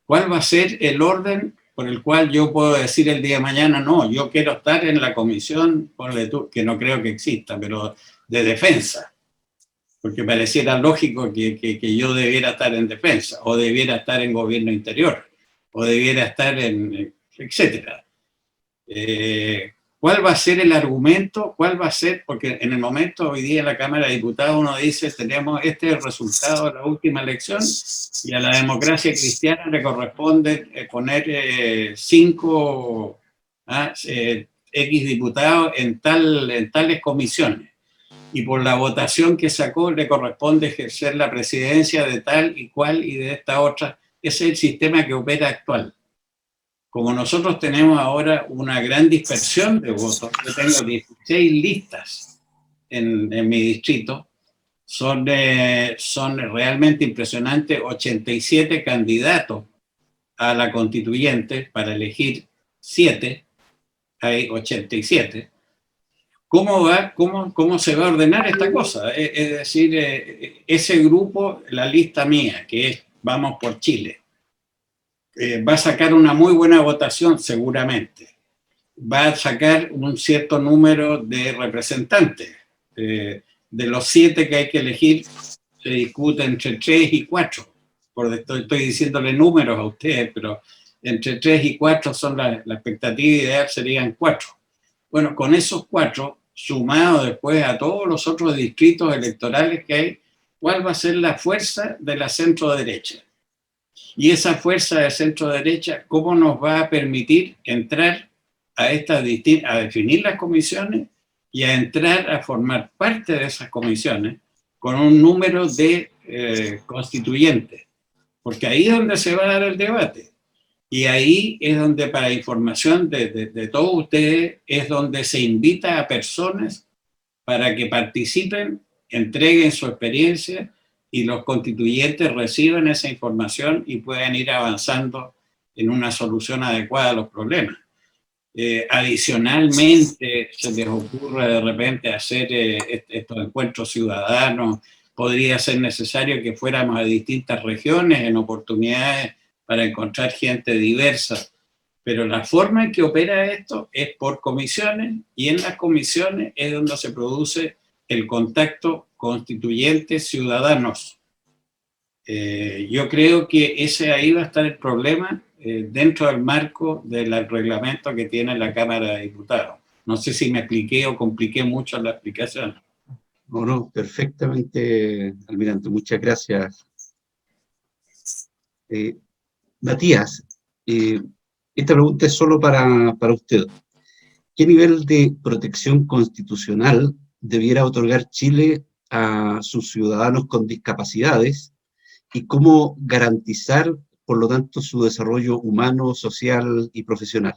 ¿Cuál va a ser el orden por el cual yo puedo decir el día de mañana, no, yo quiero estar en la comisión, ponle tú, que no creo que exista, pero de defensa? porque pareciera lógico que yo debiera estar en defensa, o debiera estar en gobierno interior, o debiera estar en, etcétera. ¿Cuál va a ser el argumento? ¿Cuál va a ser? Porque en el momento, hoy día en la Cámara de Diputados uno dice, tenemos este es el resultado de la última elección, y a la democracia cristiana le corresponde poner 5 X diputados en tales comisiones. Y por la votación que sacó le corresponde ejercer la presidencia de tal y cual y de esta otra. Ese es el sistema que opera actual. Como nosotros tenemos ahora una gran dispersión de votos, yo tengo 16 listas en mi distrito, son realmente impresionantes, 87 candidatos a la constituyente para elegir 7, hay 87. ¿Cómo se va a ordenar esta cosa? Es decir, ese grupo, la lista mía, que es Vamos por Chile, va a sacar una muy buena votación seguramente. Va a sacar un cierto número de representantes. De los 7 que hay que elegir, se discute entre 3 y 4. Estoy diciéndole números a ustedes, pero entre 3 y 4 son la expectativa ideal, serían 4. Bueno, con esos 4, sumado después a todos los otros distritos electorales que hay, ¿cuál va a ser la fuerza de la centro-derecha? Y esa fuerza de centro-derecha, ¿cómo nos va a permitir entrar a definir las comisiones y a entrar a formar parte de esas comisiones con un número de constituyentes? Porque ahí es donde se va a dar el debate. Y ahí es donde, para información de todos ustedes, es donde se invita a personas para que participen, entreguen su experiencia y los constituyentes reciban esa información y puedan ir avanzando en una solución adecuada a los problemas. Adicionalmente, se les ocurre de repente hacer estos encuentros ciudadanos, podría ser necesario que fuéramos a distintas regiones en oportunidades para encontrar gente diversa, pero la forma en que opera esto es por comisiones, y en las comisiones es donde se produce el contacto constituyentes-ciudadanos. Yo creo que ahí va a estar el problema dentro del marco del reglamento que tiene la Cámara de Diputados. No sé si me expliqué o compliqué mucho la explicación. No, perfectamente, almirante, muchas gracias. Matías, esta pregunta es solo para usted. ¿Qué nivel de protección constitucional debiera otorgar Chile a sus ciudadanos con discapacidades y cómo garantizar, por lo tanto, su desarrollo humano, social y profesional?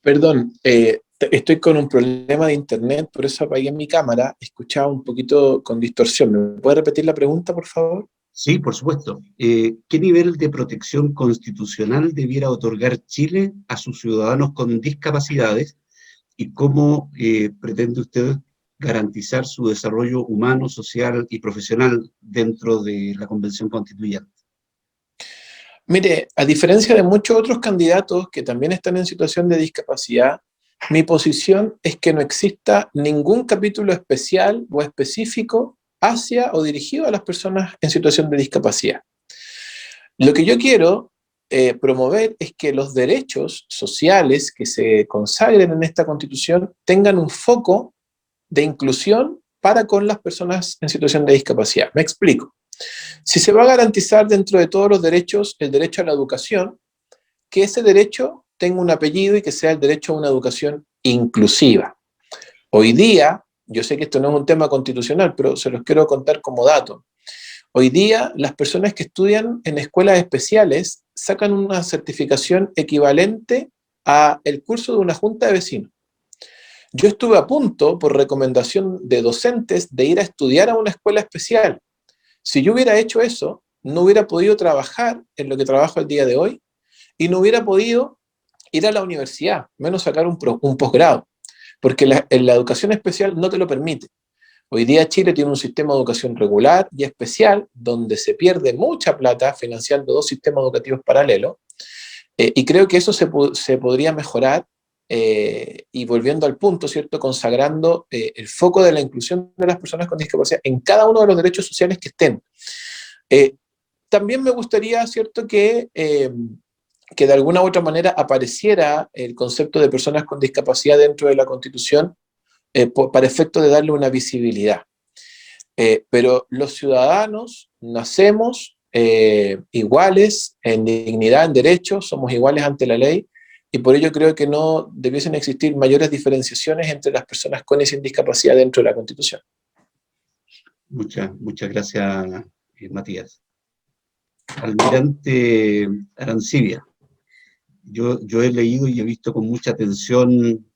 Perdón, estoy con un problema de internet, por eso apagué mi cámara, escuchaba un poquito con distorsión. ¿Me puede repetir la pregunta, por favor? Sí, por supuesto. ¿Qué nivel de protección constitucional debiera otorgar Chile a sus ciudadanos con discapacidades y cómo pretende usted garantizar su desarrollo humano, social y profesional dentro de la Convención Constituyente? Mire, a diferencia de muchos otros candidatos que también están en situación de discapacidad, mi posición es que no exista ningún capítulo especial o específico hacia o dirigido a las personas en situación de discapacidad. Lo que yo quiero promover es que los derechos sociales que se consagren en esta Constitución tengan un foco de inclusión para con las personas en situación de discapacidad. Me explico. Si se va a garantizar dentro de todos los derechos el derecho a la educación, que ese derecho tenga un apellido y que sea el derecho a una educación inclusiva. Hoy día, yo sé que esto no es un tema constitucional, pero se los quiero contar como dato. Hoy día, las personas que estudian en escuelas especiales sacan una certificación equivalente a el curso de una junta de vecinos. Yo estuve a punto, por recomendación de docentes, de ir a estudiar a una escuela especial. Si yo hubiera hecho eso, no hubiera podido trabajar en lo que trabajo el día de hoy y no hubiera podido ir a la universidad, menos sacar un posgrado, porque la educación especial no te lo permite. Hoy día Chile tiene un sistema de educación regular y especial donde se pierde mucha plata financiando 2 sistemas educativos paralelos y creo que eso se podría mejorar y volviendo al punto, ¿cierto? Consagrando el foco de la inclusión de las personas con discapacidad en cada uno de los derechos sociales que estén. También me gustaría, ¿cierto?, que de alguna u otra manera apareciera el concepto de personas con discapacidad dentro de la Constitución para efecto de darle una visibilidad. Pero los ciudadanos nacemos iguales en dignidad, en derechos, somos iguales ante la ley, y por ello creo que no debiesen existir mayores diferenciaciones entre las personas con y sin discapacidad dentro de la Constitución. Muchas gracias, Matías. Almirante Arancibia, yo he leído y he visto con mucha atención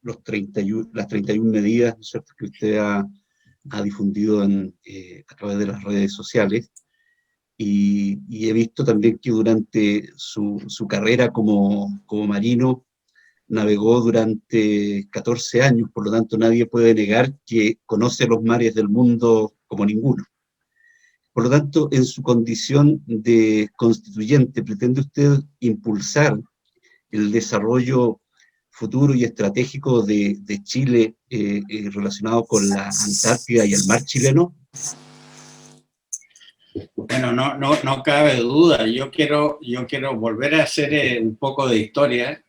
las 31 medidas, ¿no es cierto?, que usted ha difundido a través de las redes sociales, y he visto también que durante su carrera como marino navegó durante 14 años, por lo tanto nadie puede negar que conoce los mares del mundo como ninguno. Por lo tanto, en su condición de constituyente, ¿pretende usted impulsar el desarrollo futuro y estratégico de Chile relacionado con la Antártida y el mar chileno? Bueno, no cabe duda. Yo quiero volver a hacer un poco de historia.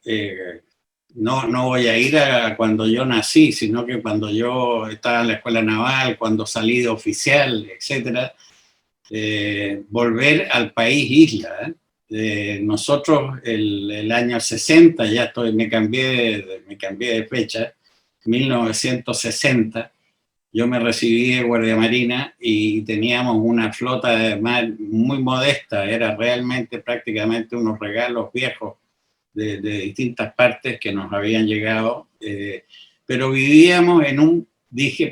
No voy a ir a cuando yo nací, sino que cuando yo estaba en la escuela naval, cuando salí de oficial, etcétera. Volver al país isla. Nosotros el año 60, me cambié de fecha, 1960, yo me recibí de Guardia Marina y teníamos una flota de mar muy modesta, era realmente prácticamente unos regalos viejos de distintas partes que nos habían llegado, pero vivíamos en un,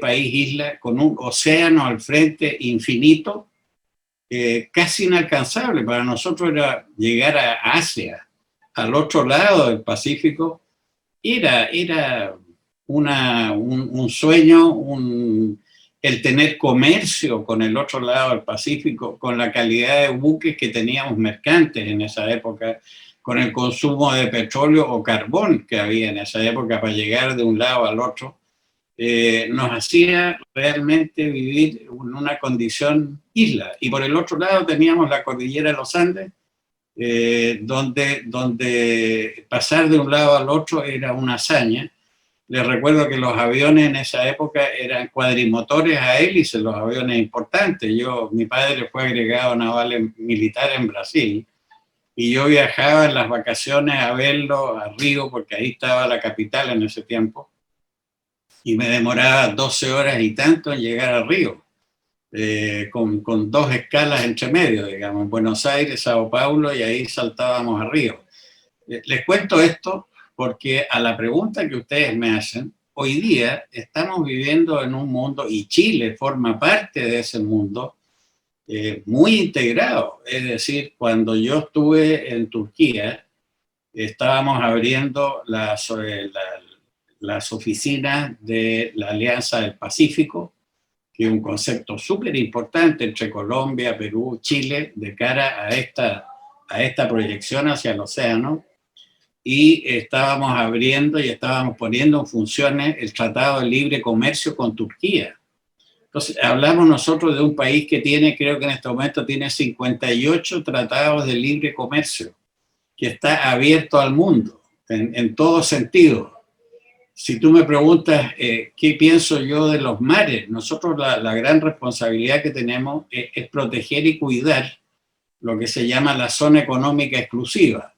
país isla, con un océano al frente infinito, casi inalcanzable. Para nosotros era llegar a Asia, al otro lado del Pacífico, era un sueño, el tener comercio con el otro lado del Pacífico, con la calidad de buques que teníamos mercantes en esa época, con el consumo de petróleo o carbón que había en esa época para llegar de un lado al otro. Nos hacía realmente vivir en una condición isla. Y por el otro lado teníamos la cordillera de los Andes, donde pasar de un lado al otro era una hazaña. Les recuerdo que los aviones en esa época eran cuadrimotores a hélice, los aviones importantes. Mi padre fue agregado naval militar en Brasil, y yo viajaba en las vacaciones a verlo a Río, porque ahí estaba la capital en ese tiempo, y me demoraba 12 horas y tanto en llegar a Río, con 2 escalas entre medio, digamos, Buenos Aires, Sao Paulo, y ahí saltábamos a Río. Les cuento esto porque a la pregunta que ustedes me hacen, hoy día estamos viviendo en un mundo, y Chile forma parte de ese mundo, muy integrado. Es decir, cuando yo estuve en Turquía, estábamos abriendo las oficinas de la Alianza del Pacífico, que es un concepto súper importante entre Colombia, Perú, Chile, de cara a esta proyección hacia el océano, y estábamos abriendo y estábamos poniendo en funciones el Tratado de Libre Comercio con Turquía. Entonces, hablamos nosotros de un país que creo que en este momento tiene 58 tratados de libre comercio, que está abierto al mundo, en todo sentido. Si tú me preguntas qué pienso yo de los mares, nosotros la gran responsabilidad que tenemos es proteger y cuidar lo que se llama la zona económica exclusiva,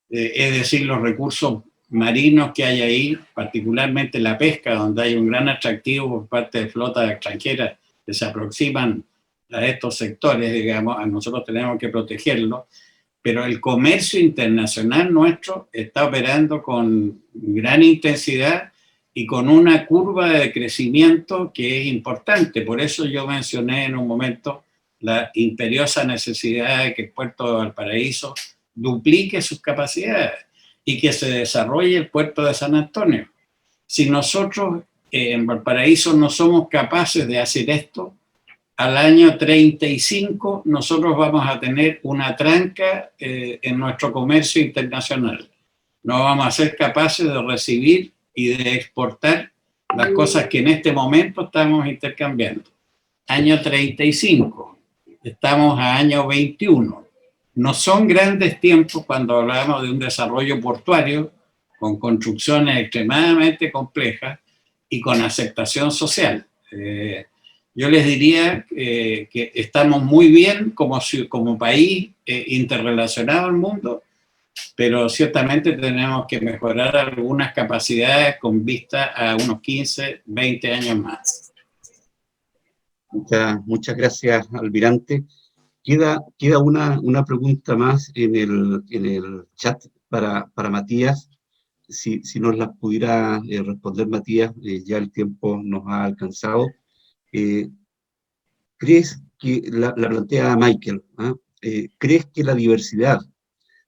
es decir, los recursos marinos que hay ahí, particularmente la pesca, donde hay un gran atractivo por parte de flotas extranjeras que se aproximan a estos sectores, digamos, a nosotros tenemos que protegerlo, pero el comercio internacional nuestro está operando con gran intensidad y con una curva de crecimiento que es importante. Por eso yo mencioné en un momento la imperiosa necesidad de que el puerto de Valparaíso duplique sus capacidades y que se desarrolle el puerto de San Antonio. Si nosotros en Valparaíso no somos capaces de hacer esto, al año 35 nosotros vamos a tener una tranca en nuestro comercio internacional. No vamos a ser capaces de recibir y de exportar las cosas que en este momento estamos intercambiando. Año 35, estamos a año 21. No son grandes tiempos cuando hablamos de un desarrollo portuario con construcciones extremadamente complejas y con aceptación social. Yo les diría que estamos muy bien como país interrelacionado al mundo, pero ciertamente tenemos que mejorar algunas capacidades con vista a unos 15, 20 años más. Muchas gracias, almirante. Queda una pregunta más en el chat para Matías. Si nos las pudiera responder Matías, ya el tiempo nos ha alcanzado. ¿Crees que, la plantea Michael, ¿crees que la diversidad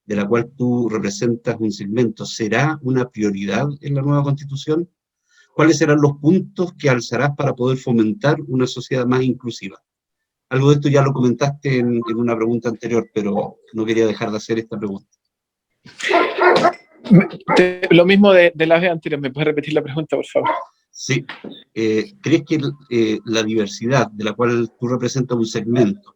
de la cual tú representas un segmento será una prioridad en la nueva Constitución? ¿Cuáles serán los puntos que alzarás para poder fomentar una sociedad más inclusiva? Algo de esto ya lo comentaste en una pregunta anterior, pero no quería dejar de hacer esta pregunta. Lo mismo de la vez anterior, ¿me puedes repetir la pregunta, por favor? Sí. ¿Crees que la diversidad de la cual tú representas un segmento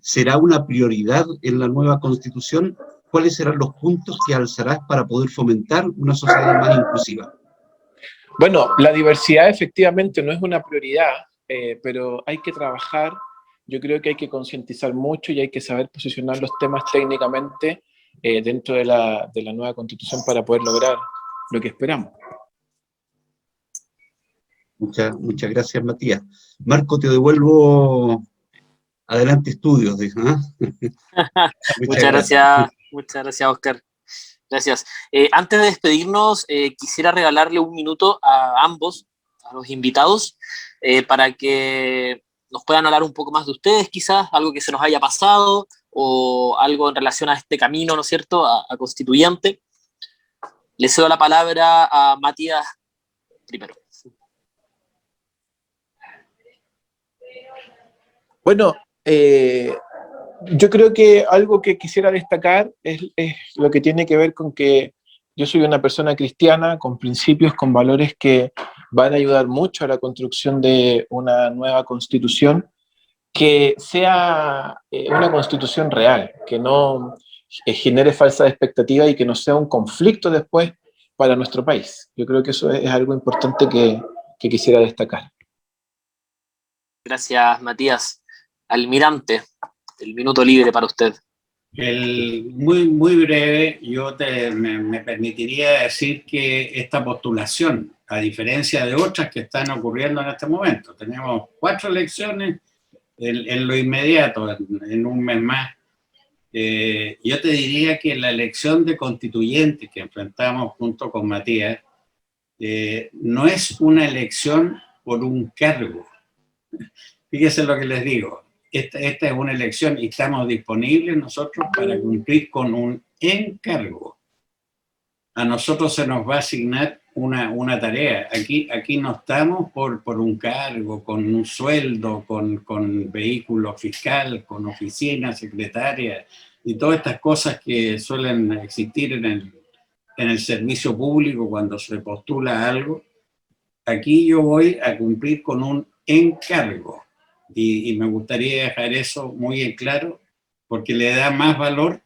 será una prioridad en la nueva Constitución? ¿Cuáles serán los puntos que alzarás para poder fomentar una sociedad más inclusiva? Bueno, la diversidad efectivamente no es una prioridad, pero hay que trabajar. Yo creo que hay que concientizar mucho y hay que saber posicionar los temas técnicamente dentro de la nueva Constitución para poder lograr lo que esperamos. Muchas gracias, Matías. Marco, te devuelvo adelante estudios. Muchas gracias, Oscar. Gracias. Antes de despedirnos, quisiera regalarle un minuto a ambos, a los invitados, para que nos puedan hablar un poco más de ustedes, quizás, algo que se nos haya pasado, o algo en relación a este camino, ¿no es cierto?, a constituyente. Le cedo la palabra a Matías primero. Bueno, yo creo que algo que quisiera destacar es lo que tiene que ver con que yo soy una persona cristiana con principios, con valores que van a ayudar mucho a la construcción de una nueva constitución, que sea una constitución real, que no genere falsas expectativas y que no sea un conflicto después para nuestro país. Yo creo que eso es algo importante que quisiera destacar. Gracias, Matías. Almirante, el minuto libre para usted. Muy breve, yo me permitiría decir que esta postulación, a diferencia de otras que están ocurriendo en este momento, tenemos 4 elecciones en lo inmediato, en un mes más. Yo te diría que la elección de constituyentes que enfrentamos junto con Matías no es una elección por un cargo. Fíjense lo que les digo. Esta es una elección y estamos disponibles nosotros para cumplir con un encargo. A nosotros se nos va a asignar una tarea. Aquí no estamos por un cargo, con un sueldo, con vehículo fiscal, con oficina, secretaria y todas estas cosas que suelen existir en el servicio público cuando se postula algo. Aquí yo voy a cumplir con un encargo. Y me gustaría dejar eso muy en claro, porque le da más valor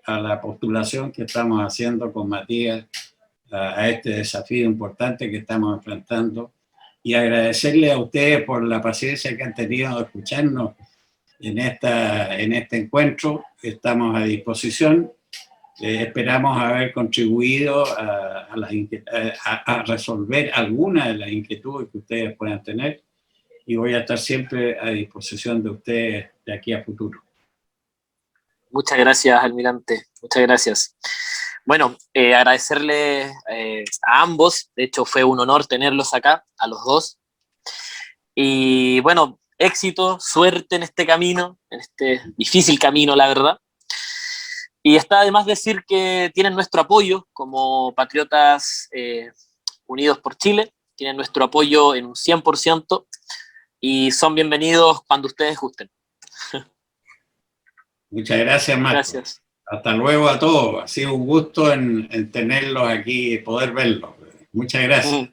a la postulación que estamos haciendo con Matías a este desafío importante que estamos enfrentando, y agradecerle a ustedes por la paciencia que han tenido de escucharnos en este encuentro. Estamos a disposición. Esperamos haber contribuido a resolver alguna de las inquietudes que ustedes puedan tener, y voy a estar siempre a disposición de ustedes de aquí a futuro. Muchas gracias, almirante. Muchas gracias. Bueno, agradecerle a ambos. De hecho, fue un honor tenerlos acá, a los dos. Y bueno, éxito, suerte en este camino, en este difícil camino, la verdad. Y está de más decir que tienen nuestro apoyo como Patriotas Unidos por Chile. Tienen nuestro apoyo en un 100%. y son bienvenidos cuando ustedes gusten. Muchas gracias, Marco. Gracias. Hasta luego a todos. Ha sido un gusto en tenerlos aquí y poder verlos. Muchas gracias.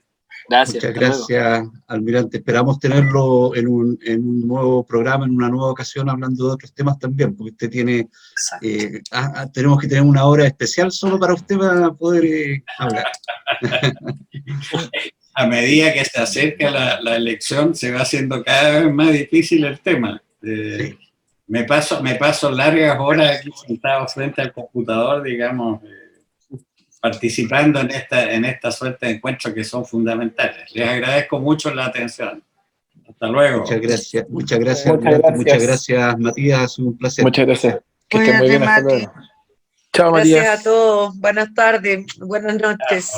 Gracias. Muchas gracias, almirante. Esperamos tenerlo en un nuevo programa, en una nueva ocasión, hablando de otros temas también, porque usted tiene, tenemos que tener una hora especial solo para usted para poder hablar. A medida que se acerca la elección, se va haciendo cada vez más difícil el tema. Sí. Me paso largas horas aquí sentado frente al computador, digamos, participando en esta suerte de encuentros que son fundamentales. Les agradezco mucho la atención. Hasta luego. Muchas gracias, almirante. Muchas gracias, Matías. Ha sido un placer. Muchas gracias. Que estén muy bien. Hasta luego. Chao, Matías. Gracias a todos. Buenas tardes. Buenas noches.